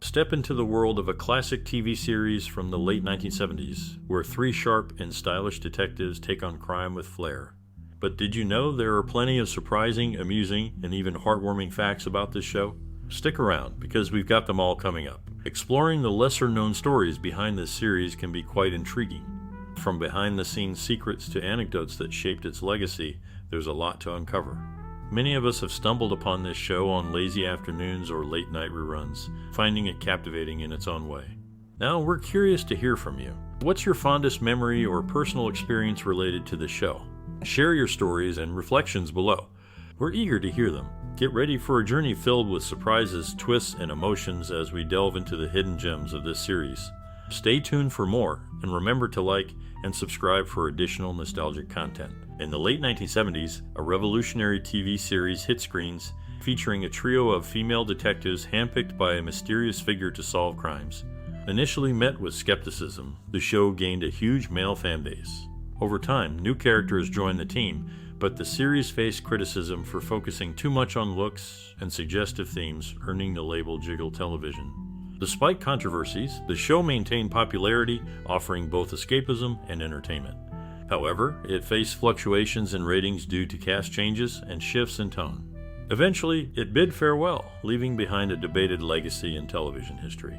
Step into the world of a classic TV series from the late 1970s, where three sharp and stylish detectives take on crime with flair. But did you know there are plenty of surprising, amusing, and even heartwarming facts about this show? Stick around, because we've got them all coming up. Exploring the lesser-known stories behind this series can be quite intriguing. From behind-the-scenes secrets to anecdotes that shaped its legacy, there's a lot to uncover. Many of us have stumbled upon this show on lazy afternoons or late-night reruns, finding it captivating in its own way. Now, we're curious to hear from you. What's your fondest memory or personal experience related to the show? Share your stories and reflections below. We're eager to hear them. Get ready for a journey filled with surprises, twists, and emotions as we delve into the hidden gems of this series. Stay tuned for more, and remember to like and subscribe for additional nostalgic content. In the late 1970s, a revolutionary TV series hit screens, featuring a trio of female detectives handpicked by a mysterious figure to solve crimes. Initially met with skepticism, the show gained a huge male fan base. Over time, new characters joined the team, but the series faced criticism for focusing too much on looks and suggestive themes, earning the label Jiggle Television. Despite controversies, the show maintained popularity, offering both escapism and entertainment. However, it faced fluctuations in ratings due to cast changes and shifts in tone. Eventually, it bid farewell, leaving behind a debated legacy in television history.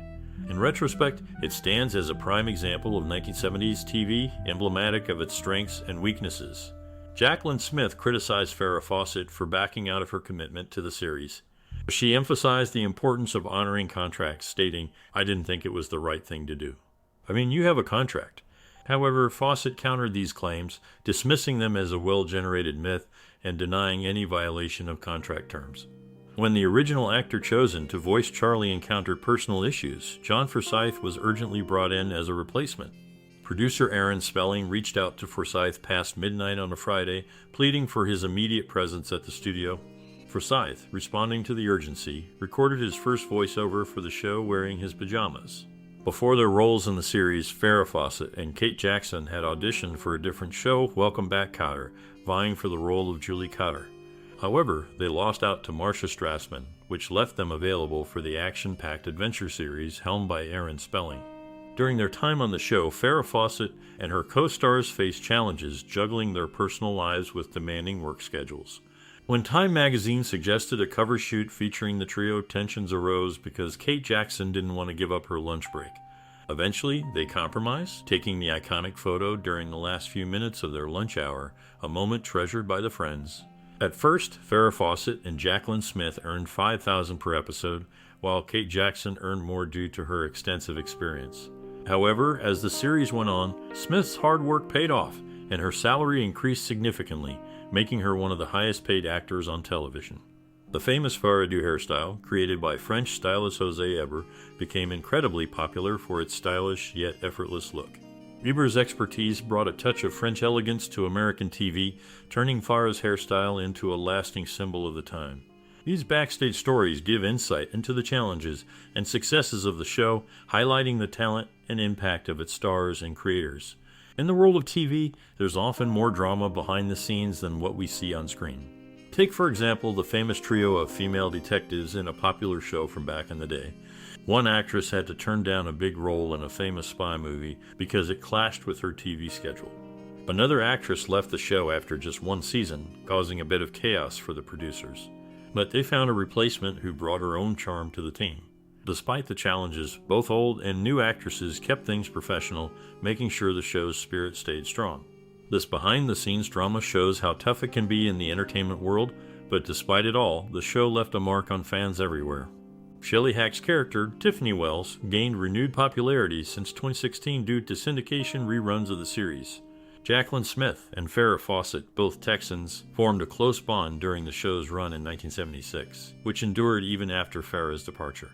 In retrospect, it stands as a prime example of 1970s TV, emblematic of its strengths and weaknesses. Jaclyn Smith criticized Farrah Fawcett for backing out of her commitment to the series. She emphasized the importance of honoring contracts, stating, "I didn't think it was the right thing to do." I mean, you have a contract. However, Fawcett countered these claims, dismissing them as a well-generated myth and denying any violation of contract terms. When the original actor chosen to voice Charlie encountered personal issues, John Forsythe was urgently brought in as a replacement. Producer Aaron Spelling reached out to Forsythe past midnight on a Friday, pleading for his immediate presence at the studio. Forsythe, responding to the urgency, recorded his first voiceover for the show wearing his pajamas. Before their roles in the series, Farrah Fawcett and Kate Jackson had auditioned for a different show, Welcome Back, Kotter, vying for the role of Julie Kotter. However, they lost out to Marcia Strassman, which left them available for the action-packed adventure series helmed by Aaron Spelling. During their time on the show, Farrah Fawcett and her co-stars faced challenges juggling their personal lives with demanding work schedules. When Time magazine suggested a cover shoot featuring the trio, tensions arose because Kate Jackson didn't want to give up her lunch break. Eventually, they compromised, taking the iconic photo during the last few minutes of their lunch hour, a moment treasured by the friends. At first, Farrah Fawcett and Jaclyn Smith earned $5,000 per episode, while Kate Jackson earned more due to her extensive experience. However, as the series went on, Smith's hard work paid off, and her salary increased significantly, making her one of the highest-paid actors on television. The famous Farrah hairstyle, created by French stylist José Eber, became incredibly popular for its stylish yet effortless look. Eber's expertise brought a touch of French elegance to American TV, turning Farrah's hairstyle into a lasting symbol of the time. These backstage stories give insight into the challenges and successes of the show, highlighting the talent and impact of its stars and creators. In the world of TV, there's often more drama behind the scenes than what we see on screen. Take, for example, the famous trio of female detectives in a popular show from back in the day. One actress had to turn down a big role in a famous spy movie because it clashed with her TV schedule. Another actress left the show after just one season, causing a bit of chaos for the producers. But they found a replacement who brought her own charm to the team. Despite the challenges, both old and new actresses kept things professional, making sure the show's spirit stayed strong. This behind-the-scenes drama shows how tough it can be in the entertainment world, but despite it all, the show left a mark on fans everywhere. Shelley Hack's character, Tiffany Wells, gained renewed popularity since 2016 due to syndication reruns of the series. Jaclyn Smith and Farrah Fawcett, both Texans, formed a close bond during the show's run in 1976, which endured even after Farrah's departure.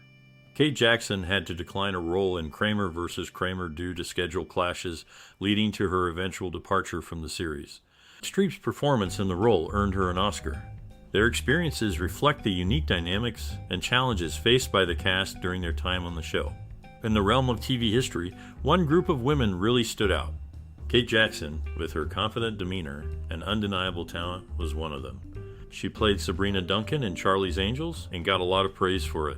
Kate Jackson had to decline a role in Kramer vs. Kramer due to schedule clashes, leading to her eventual departure from the series. Streep's performance in the role earned her an Oscar. Their experiences reflect the unique dynamics and challenges faced by the cast during their time on the show. In the realm of TV history, one group of women really stood out. Kate Jackson, with her confident demeanor and undeniable talent, was one of them. She played Sabrina Duncan in Charlie's Angels and got a lot of praise for it.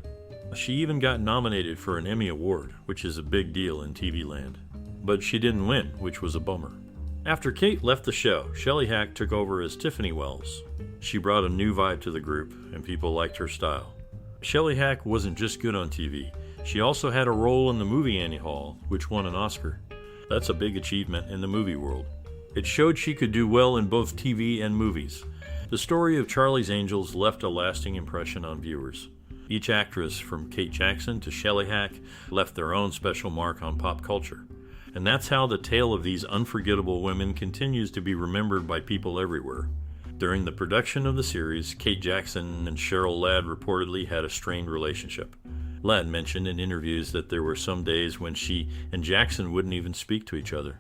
She even got nominated for an Emmy Award, which is a big deal in TV land. But she didn't win, which was a bummer. After Kate left the show, Shelley Hack took over as Tiffany Wells. She brought a new vibe to the group, and people liked her style. Shelley Hack wasn't just good on TV, she also had a role in the movie Annie Hall, which won an Oscar. That's a big achievement in the movie world. It showed she could do well in both TV and movies. The story of Charlie's Angels left a lasting impression on viewers. Each actress, from Kate Jackson to Shelley Hack, left their own special mark on pop culture. And that's how the tale of these unforgettable women continues to be remembered by people everywhere. During the production of the series, Kate Jackson and Cheryl Ladd reportedly had a strained relationship. Ladd mentioned in interviews that there were some days when she and Jackson wouldn't even speak to each other.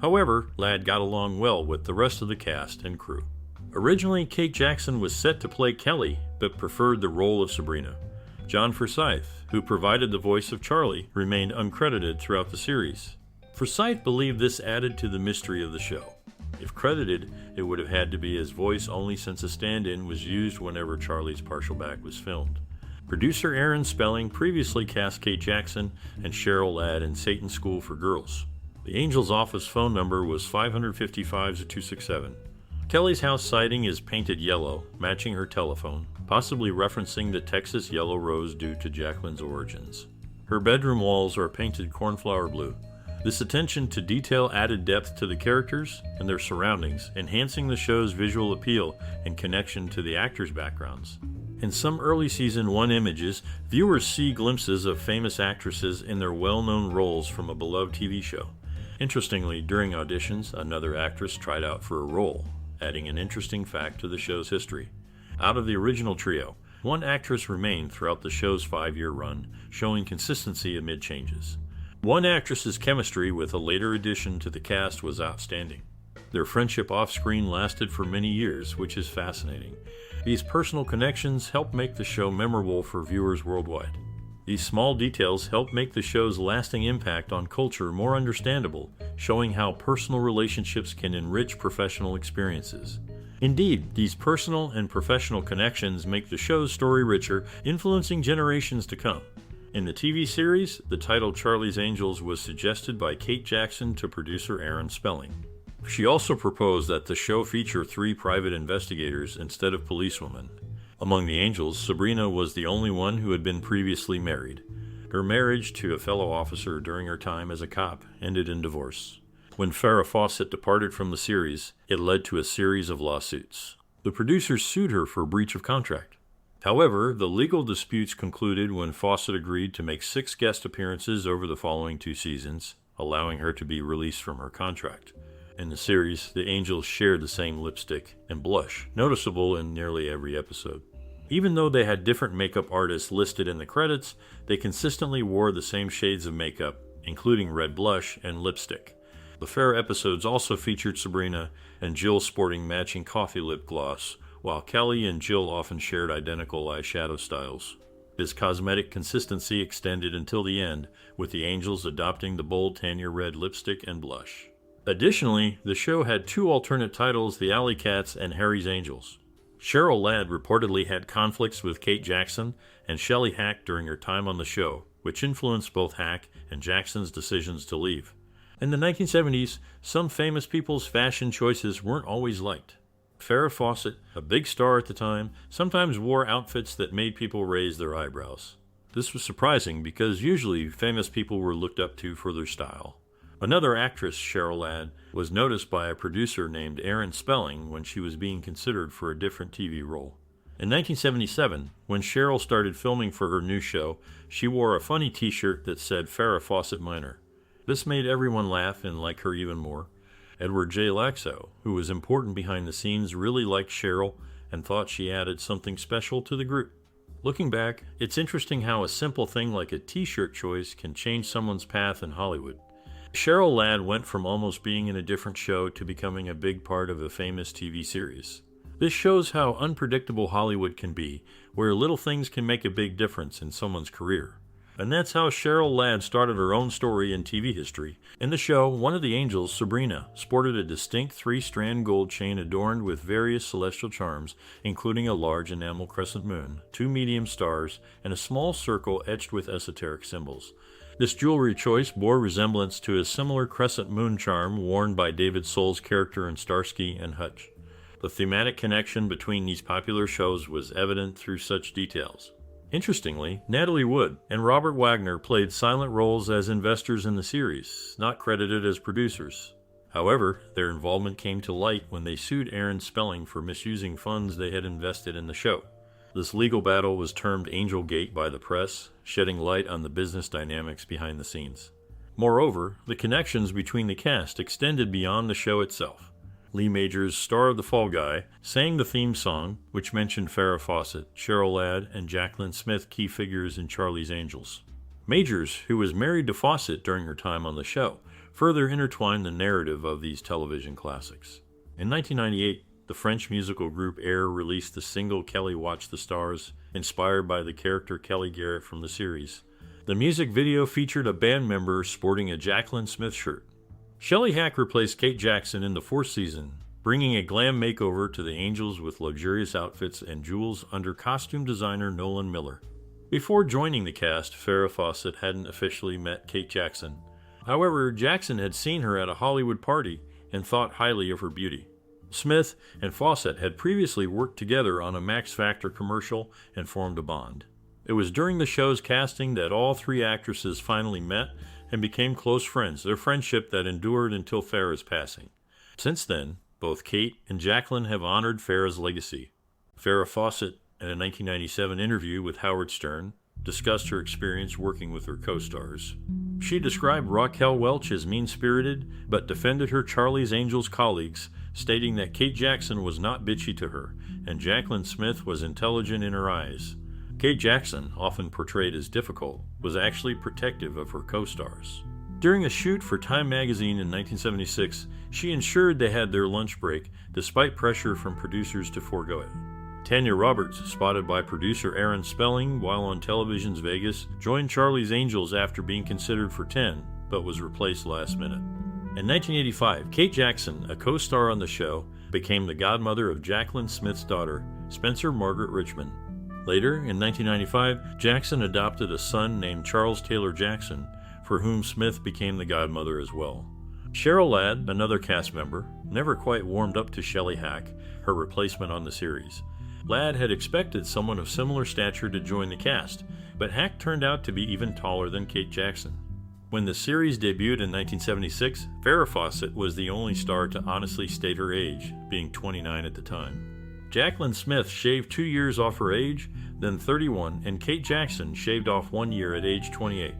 However, Ladd got along well with the rest of the cast and crew. Originally, Kate Jackson was set to play Kelly, but preferred the role of Sabrina. John Forsythe, who provided the voice of Charlie, remained uncredited throughout the series. Forsythe believed this added to the mystery of the show. If credited, it would have had to be his voice only since a stand-in was used whenever Charlie's partial back was filmed. Producer Aaron Spelling previously cast Kate Jackson and Cheryl Ladd in Satan's School for Girls. The Angels' office phone number was 555-267. Kelly's house siding is painted yellow, matching her telephone, possibly referencing the Texas yellow rose due to Jaclyn's origins. Her bedroom walls are painted cornflower blue. This attention to detail added depth to the characters and their surroundings, enhancing the show's visual appeal and connection to the actors' backgrounds. In some early Season 1 images, viewers see glimpses of famous actresses in their well-known roles from a beloved TV show. Interestingly, during auditions, another actress tried out for a role, adding an interesting fact to the show's history. Out of the original trio, one actress remained throughout the show's 5-year run, showing consistency amid changes. One actress's chemistry with a later addition to the cast was outstanding. Their friendship off-screen lasted for many years, which is fascinating. These personal connections help make the show memorable for viewers worldwide. These small details help make the show's lasting impact on culture more understandable, showing how personal relationships can enrich professional experiences. Indeed, these personal and professional connections make the show's story richer, influencing generations to come. In the TV series, the title Charlie's Angels was suggested by Kate Jackson to producer Aaron Spelling. She also proposed that the show feature 3 private investigators instead of policewomen. Among the Angels, Sabrina was the only one who had been previously married. Her marriage to a fellow officer during her time as a cop ended in divorce. When Farrah Fawcett departed from the series, it led to a series of lawsuits. The producers sued her for breach of contract. However, the legal disputes concluded when Fawcett agreed to make 6 guest appearances over the following 2 seasons, allowing her to be released from her contract. In the series, the Angels shared the same lipstick and blush, noticeable in nearly every episode. Even though they had different makeup artists listed in the credits, they consistently wore the same shades of makeup, including red blush and lipstick. The Farrah episodes also featured Sabrina and Jill sporting matching coffee lip gloss, while Kelly and Jill often shared identical eyeshadow styles. This cosmetic consistency extended until the end, with the Angels adopting the bold Tanya red lipstick and blush. Additionally, the show had 2 alternate titles, The Alley Cats and Harry's Angels. Cheryl Ladd reportedly had conflicts with Kate Jackson and Shelley Hack during her time on the show, which influenced both Hack and Jackson's decisions to leave. In the 1970s, some famous people's fashion choices weren't always liked. Farrah Fawcett, a big star at the time, sometimes wore outfits that made people raise their eyebrows. This was surprising because usually famous people were looked up to for their style. Another actress, Cheryl Ladd, was noticed by a producer named Aaron Spelling when she was being considered for a different TV role. In 1977, when Cheryl started filming for her new show, she wore a funny t-shirt that said Farrah Fawcett Minor. This made everyone laugh and like her even more. Edward J. Laxo, who was important behind the scenes, really liked Cheryl and thought she added something special to the group. Looking back, it's interesting how a simple thing like a t-shirt choice can change someone's path in Hollywood. Cheryl Ladd went from almost being in a different show to becoming a big part of a famous TV series. This shows how unpredictable Hollywood can be, where little things can make a big difference in someone's career. And that's how Cheryl Ladd started her own story in TV history. In the show, one of the angels, Sabrina, sported a distinct 3-strand gold chain adorned with various celestial charms, including a large enamel crescent moon, 2 medium stars, and a small circle etched with esoteric symbols. This jewelry choice bore resemblance to a similar crescent moon charm worn by David Soul's character in Starsky and Hutch. The thematic connection between these popular shows was evident through such details. Interestingly, Natalie Wood and Robert Wagner played silent roles as investors in the series, not credited as producers. However, their involvement came to light when they sued Aaron Spelling for misusing funds they had invested in the show. This legal battle was termed Angelgate by the press, shedding light on the business dynamics behind the scenes. Moreover, the connections between the cast extended beyond the show itself. Lee Majors, star of The Fall Guy, sang the theme song, which mentioned Farrah Fawcett, Cheryl Ladd, and Jaclyn Smith, key figures in Charlie's Angels. Majors, who was married to Fawcett during her time on the show, further intertwined the narrative of these television classics. In 1998, the French musical group Air released the single Kelly Watch the Stars, inspired by the character Kelly Garrett from the series. The music video featured a band member sporting a Jaclyn Smith shirt. Shelley Hack replaced Kate Jackson in the 4th season, bringing a glam makeover to the Angels with luxurious outfits and jewels under costume designer Nolan Miller. Before joining the cast, Farrah Fawcett hadn't officially met Kate Jackson. However, Jackson had seen her at a Hollywood party and thought highly of her beauty. Smith and Fawcett had previously worked together on a Max Factor commercial and formed a bond. It was during the show's casting that all 3 actresses finally met and became close friends, their friendship that endured until Farrah's passing. Since then, both Kate and Jaclyn have honored Farrah's legacy. Farrah Fawcett, in a 1997 interview with Howard Stern, discussed her experience working with her co-stars. She described Raquel Welch as mean-spirited, but defended her Charlie's Angels colleagues, stating that Kate Jackson was not bitchy to her, and Jaclyn Smith was intelligent in her eyes. Kate Jackson, often portrayed as difficult, was actually protective of her co-stars. During a shoot for Time magazine in 1976, she ensured they had their lunch break, despite pressure from producers to forego it. Tanya Roberts, spotted by producer Aaron Spelling while on television's Vegas, joined Charlie's Angels after being considered for 10, but was replaced last minute. In 1985, Kate Jackson, a co-star on the show, became the godmother of Jaclyn Smith's daughter, Spencer Margaret Richmond. Later, in 1995, Jackson adopted a son named Charles Taylor Jackson, for whom Smith became the godmother as well. Cheryl Ladd, another cast member, never quite warmed up to Shelley Hack, her replacement on the series. Ladd had expected someone of similar stature to join the cast, but Hack turned out to be even taller than Kate Jackson. When the series debuted in 1976, Farrah Fawcett was the only star to honestly state her age, being 29 at the time. Jaclyn Smith shaved 2 years off her age, then 31, and Kate Jackson shaved off 1 year at age 28.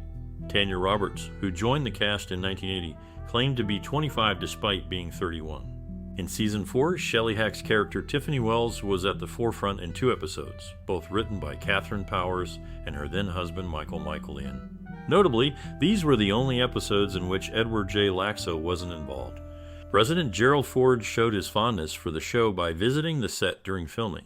Tanya Roberts, who joined the cast in 1980, claimed to be 25 despite being 31. In Season 4, Shelley Hack's character Tiffany Wells was at the forefront in 2 episodes, both written by Catherine Powers and her then-husband Michael Michaelian. Notably, these were the only episodes in which Edward J. Laxo wasn't involved. Resident Gerald Ford showed his fondness for the show by visiting the set during filming.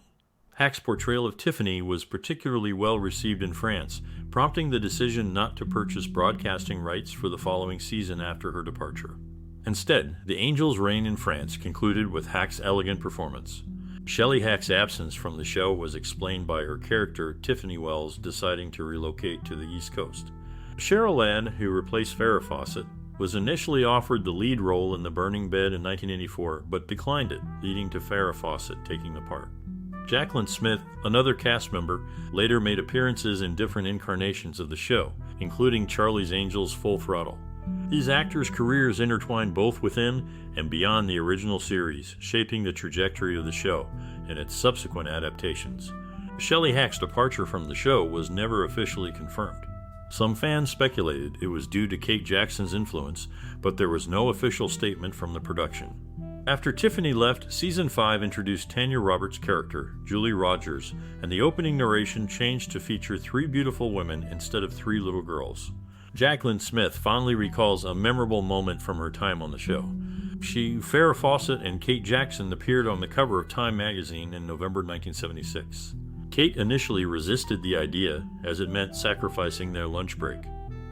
Hack's portrayal of Tiffany was particularly well received in France, prompting the decision not to purchase broadcasting rights for the following season after her departure. Instead, The Angels' reign in France concluded with Hack's elegant performance. Shelley Hack's absence from the show was explained by her character, Tiffany Wells, deciding to relocate to the East Coast. Cheryl Ladd, who replaced Farrah Fawcett, was initially offered the lead role in The Burning Bed in 1984, but declined it, leading to Farrah Fawcett taking the part. Jaclyn Smith, another cast member, later made appearances in different incarnations of the show, including Charlie's Angels Full Throttle. These actors' careers intertwined both within and beyond the original series, shaping the trajectory of the show and its subsequent adaptations. Shelley Hack's departure from the show was never officially confirmed. Some fans speculated it was due to Kate Jackson's influence, but there was no official statement from the production. After Tiffany left, Season 5 introduced Tanya Roberts' character, Julie Rogers, and the opening narration changed to feature 3 beautiful women instead of 3 little girls. Jaclyn Smith fondly recalls a memorable moment from her time on the show. She, Farrah Fawcett, and Kate Jackson appeared on the cover of Time magazine in November 1976. Kate initially resisted the idea, as it meant sacrificing their lunch break.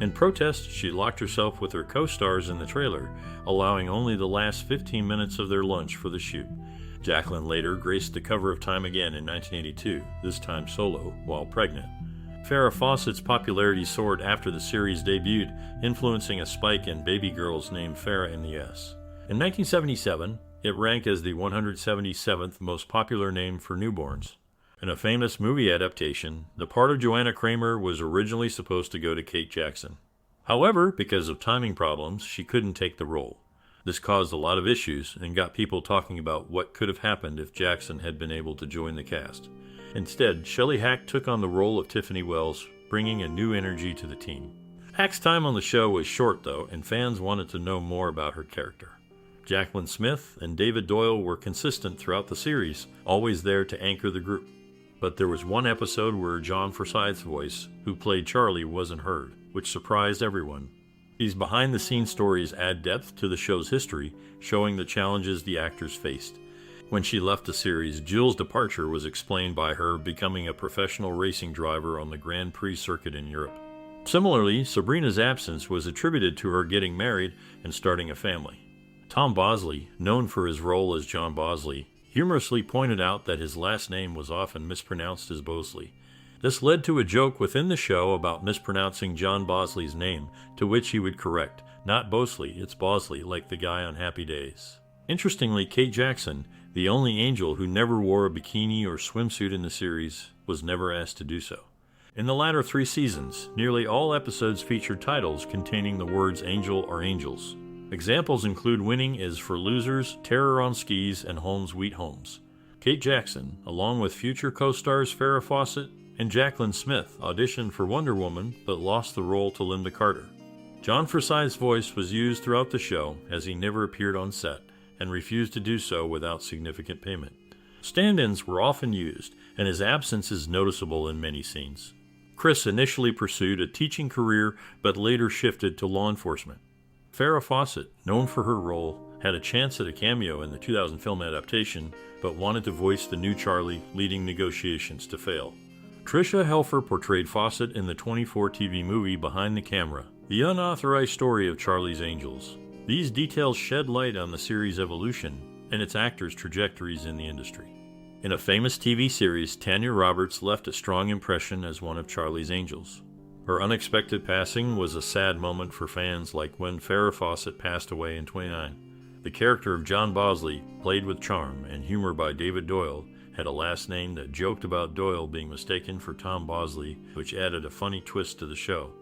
In protest, she locked herself with her co-stars in the trailer, allowing only the last 15 minutes of their lunch for the shoot. Jaclyn later graced the cover of Time again in 1982, this time solo, while pregnant. Farrah Fawcett's popularity soared after the series debuted, influencing a spike in baby girls named Farrah in the U.S. In 1977, it ranked as the 177th most popular name for newborns. In a famous movie adaptation, the part of Joanna Kramer was originally supposed to go to Kate Jackson. However, because of timing problems, she couldn't take the role. This caused a lot of issues and got people talking about what could have happened if Jackson had been able to join the cast. Instead, Shelley Hack took on the role of Tiffany Wells, bringing a new energy to the team. Hack's time on the show was short, though, and fans wanted to know more about her character. Jaclyn Smith and David Doyle were consistent throughout the series, always there to anchor the group. But there was one episode where John Forsythe's voice, who played Charlie, wasn't heard, which surprised everyone. These behind-the-scenes stories add depth to the show's history, showing the challenges the actors faced. When she left the series, Jill's departure was explained by her becoming a professional racing driver on the Grand Prix circuit in Europe. Similarly, Sabrina's absence was attributed to her getting married and starting a family. Tom Bosley, known for his role as John Bosley, humorously pointed out that his last name was often mispronounced as Bosley. This led to a joke within the show about mispronouncing John Bosley's name, to which he would correct, "Not Bosley, it's Bosley, like the guy on Happy Days." Interestingly, Kate Jackson, the only angel who never wore a bikini or swimsuit in the series, was never asked to do so. In the latter 3 seasons, nearly all episodes featured titles containing the words angel or angels. Examples include Winning is for Losers, Terror on Skis, and Home Sweet Home. Kate Jackson, along with future co-stars Farrah Fawcett and Jaclyn Smith, auditioned for Wonder Woman but lost the role to Linda Carter. John Forsythe's voice was used throughout the show, as he never appeared on set and refused to do so without significant payment. Stand-ins were often used, and his absence is noticeable in many scenes. Kris initially pursued a teaching career but later shifted to law enforcement. Farrah Fawcett, known for her role, had a chance at a cameo in the 2000 film adaptation, but wanted to voice the new Charlie, leading negotiations to fail. Tricia Helfer portrayed Fawcett in the 24 TV movie Behind the Camera, the unauthorized story of Charlie's Angels. These details shed light on the series' evolution and its actors' trajectories in the industry. In a famous TV series, Tanya Roberts left a strong impression as one of Charlie's Angels. Her unexpected passing was a sad moment for fans, like when Farrah Fawcett passed away in 1929. The character of John Bosley, played with charm and humor by David Doyle, had a last name that joked about Doyle being mistaken for Tom Bosley, which added a funny twist to the show.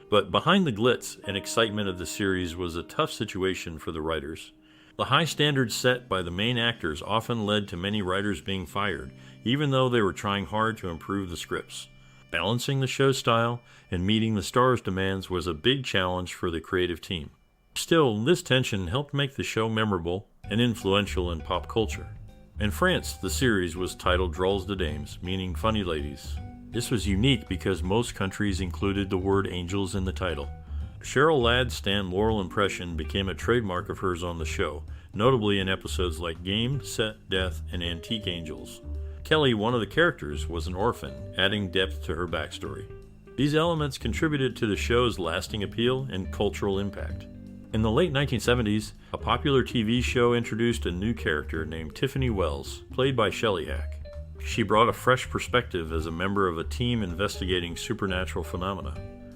But behind the glitz and excitement of the series was a tough situation for the writers. The high standards set by the main actors often led to many writers being fired, even though they were trying hard to improve the scripts. Balancing the show's style and meeting the stars' demands was a big challenge for the creative team. Still, this tension helped make the show memorable and influential in pop culture. In France, the series was titled Drôles de Dames, meaning funny ladies. This was unique because most countries included the word angels in the title. Cheryl Ladd's Stan Laurel impression became a trademark of hers on the show, notably in episodes like Game, Set, Death, and Antique Angels. Kelly, one of the characters, was an orphan, adding depth to her backstory. These elements contributed to the show's lasting appeal and cultural impact. In the late 1970s, a popular TV show introduced a new character named Tiffany Wells, played by Shelley Hack. She brought a fresh perspective as a member of a team investigating supernatural phenomena.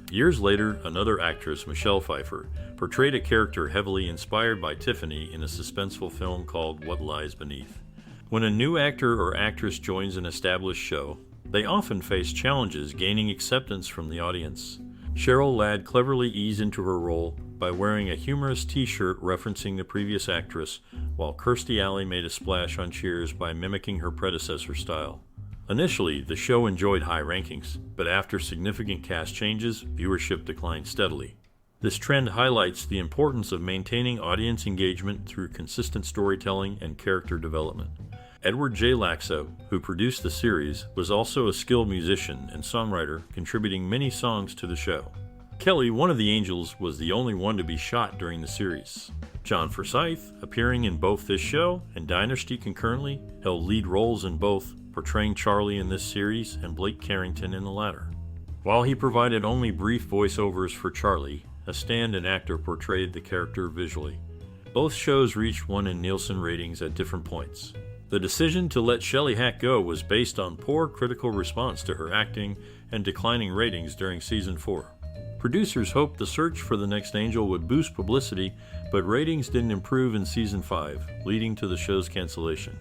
Years later, another actress, Michelle Pfeiffer, portrayed a character heavily inspired by Tiffany in a suspenseful film called What Lies Beneath. When a new actor or actress joins an established show, they often face challenges gaining acceptance from the audience. Cheryl Ladd cleverly eased into her role by wearing a humorous t-shirt referencing the previous actress, while Kirstie Alley made a splash on Cheers by mimicking her predecessor's style. Initially, the show enjoyed high rankings, but after significant cast changes, viewership declined steadily. This trend highlights the importance of maintaining audience engagement through consistent storytelling and character development. Edward J. Laxo, who produced the series, was also a skilled musician and songwriter, contributing many songs to the show. Kelly, one of the angels, was the only one to be shot during the series. John Forsythe, appearing in both this show and Dynasty concurrently, held lead roles in both, portraying Charlie in this series and Blake Carrington in the latter. While he provided only brief voiceovers for Charlie, a stand-in actor portrayed the character visually. Both shows reached 1 in Nielsen ratings at different points. The decision to let Shelley Hack go was based on poor critical response to her acting and declining ratings during season 4. Producers hoped the search for the next Angel would boost publicity, but ratings didn't improve in season 5, leading to the show's cancellation.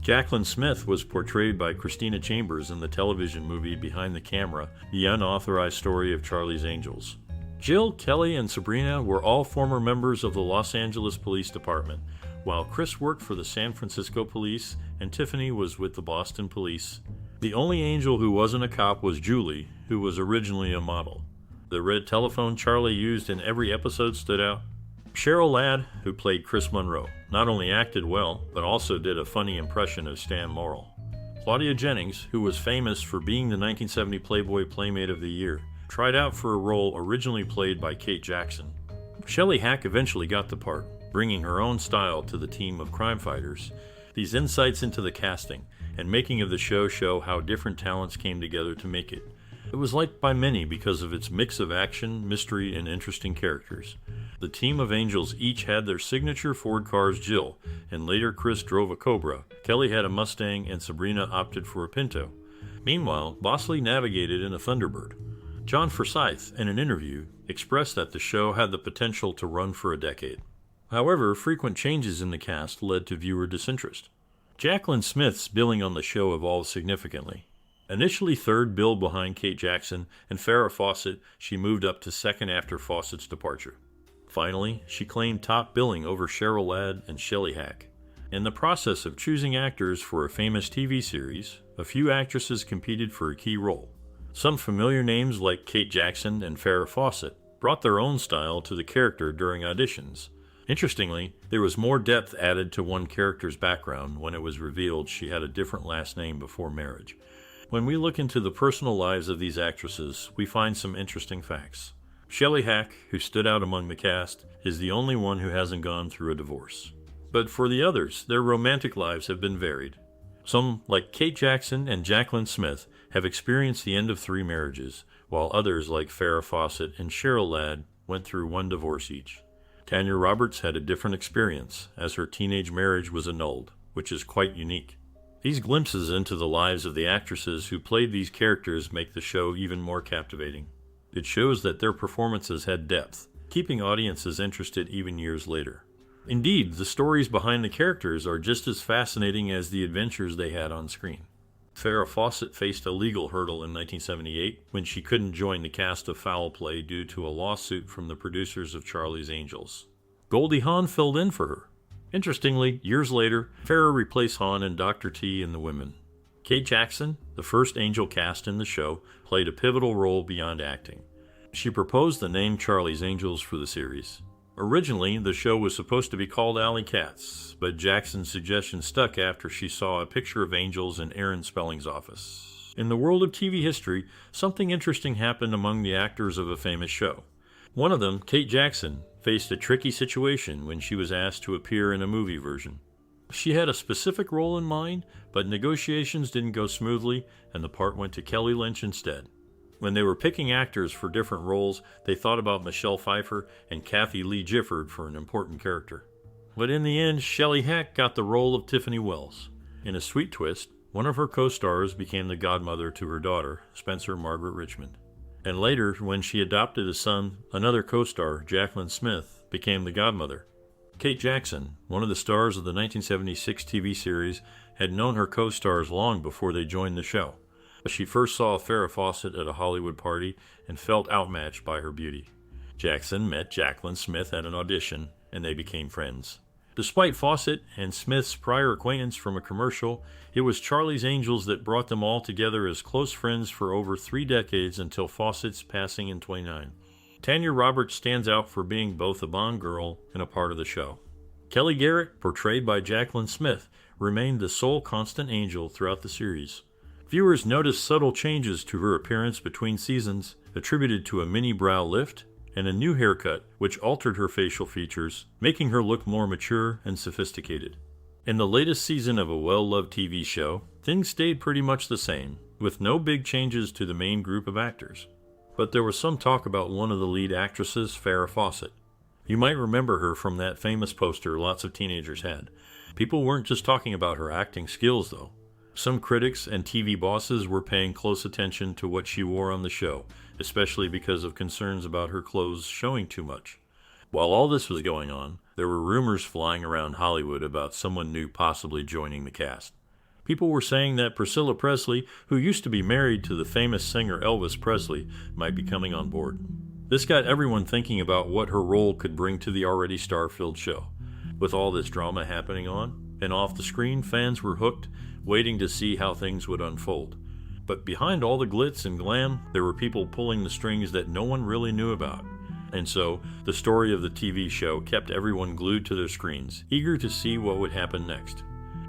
Jaclyn Smith was portrayed by Christina Chambers in the television movie Behind the Camera, The Unauthorized Story of Charlie's Angels. Jill, Kelly, and Sabrina were all former members of the Los Angeles Police Department, while Kris worked for the San Francisco Police and Tiffany was with the Boston Police. The only Angel who wasn't a cop was Julie, who was originally a model. The red telephone Charlie used in every episode stood out. Cheryl Ladd, who played Kris Munroe, not only acted well, but also did a funny impression of Stan Morrill. Claudia Jennings, who was famous for being the 1970 Playboy Playmate of the Year, tried out for a role originally played by Kate Jackson. Shelley Hack eventually got the part, bringing her own style to the team of crime fighters. These insights into the casting and making of the show how different talents came together to make it. It was liked by many because of its mix of action, mystery, and interesting characters. The team of Angels each had their signature Ford cars. Jill, and later Kris, drove a Cobra. Kelly had a Mustang, and Sabrina opted for a Pinto. Meanwhile, Bosley navigated in a Thunderbird. John Forsythe, in an interview, expressed that the show had the potential to run for a decade. However, frequent changes in the cast led to viewer disinterest. Jaclyn Smith's billing on the show evolved significantly. Initially third billed behind Kate Jackson and Farrah Fawcett, she moved up to second after Fawcett's departure. Finally, she claimed top billing over Cheryl Ladd and Shelley Hack. In the process of choosing actors for a famous TV series, a few actresses competed for a key role. Some familiar names like Kate Jackson and Farrah Fawcett brought their own style to the character during auditions. Interestingly, there was more depth added to one character's background when it was revealed she had a different last name before marriage. When we look into the personal lives of these actresses, we find some interesting facts. Shelley Hack, who stood out among the cast, is the only one who hasn't gone through a divorce. But for the others, their romantic lives have been varied. Some, like Kate Jackson and Jaclyn Smith, have experienced the end of 3 marriages, while others, like Farrah Fawcett and Cheryl Ladd, went through 1 divorce each. Tanya Roberts had a different experience, as her teenage marriage was annulled, which is quite unique. These glimpses into the lives of the actresses who played these characters make the show even more captivating. It shows that their performances had depth, keeping audiences interested even years later. Indeed, the stories behind the characters are just as fascinating as the adventures they had on screen. Farrah Fawcett faced a legal hurdle in 1978 when she couldn't join the cast of Foul Play due to a lawsuit from the producers of Charlie's Angels. Goldie Hawn filled in for her. Interestingly, years later, Farrah replaced Hawn in Dr. T and the Women. Kate Jackson, the first Angel cast in the show, played a pivotal role beyond acting. She proposed the name Charlie's Angels for the series. Originally, the show was supposed to be called Alley Cats, but Jackson's suggestion stuck after she saw a picture of angels in Aaron Spelling's office. In the world of TV history, something interesting happened among the actors of a famous show. One of them, Kate Jackson, faced a tricky situation when she was asked to appear in a movie version. She had a specific role in mind, but negotiations didn't go smoothly, and the part went to Kelly Lynch instead. When they were picking actors for different roles, they thought about Michelle Pfeiffer and Kathy Lee Gifford for an important character. But in the end, Shelley Hack got the role of Tiffany Wells. In a sweet twist, one of her co-stars became the godmother to her daughter, Spencer Margaret Richmond. And later, when she adopted a son, another co-star, Jaclyn Smith, became the godmother. Kate Jackson, one of the stars of the 1976 TV series, had known her co-stars long before they joined the show. She first saw Farrah Fawcett at a Hollywood party and felt outmatched by her beauty. Jackson met Jaclyn Smith at an audition, and they became friends. Despite Fawcett and Smith's prior acquaintance from a commercial, it was Charlie's Angels that brought them all together as close friends for over 3 decades until Fawcett's passing in 1929. Tanya Roberts stands out for being both a Bond girl and a part of the show. Kelly Garrett, portrayed by Jaclyn Smith, remained the sole constant angel throughout the series. Viewers noticed subtle changes to her appearance between seasons, attributed to a mini brow lift and a new haircut, which altered her facial features, making her look more mature and sophisticated. In the latest season of a well-loved TV show, things stayed pretty much the same, with no big changes to the main group of actors. But there was some talk about one of the lead actresses, Farrah Fawcett. You might remember her from that famous poster lots of teenagers had. People weren't just talking about her acting skills, though. Some critics and TV bosses were paying close attention to what she wore on the show, especially because of concerns about her clothes showing too much. While all this was going on, there were rumors flying around Hollywood about someone new possibly joining the cast. People were saying that Priscilla Presley, who used to be married to the famous singer Elvis Presley, might be coming on board. This got everyone thinking about what her role could bring to the already star-filled show. With all this drama happening on and off the screen, fans were hooked, waiting to see how things would unfold. But behind all the glitz and glam, there were people pulling the strings that no one really knew about. And so, the story of the TV show kept everyone glued to their screens, eager to see what would happen next.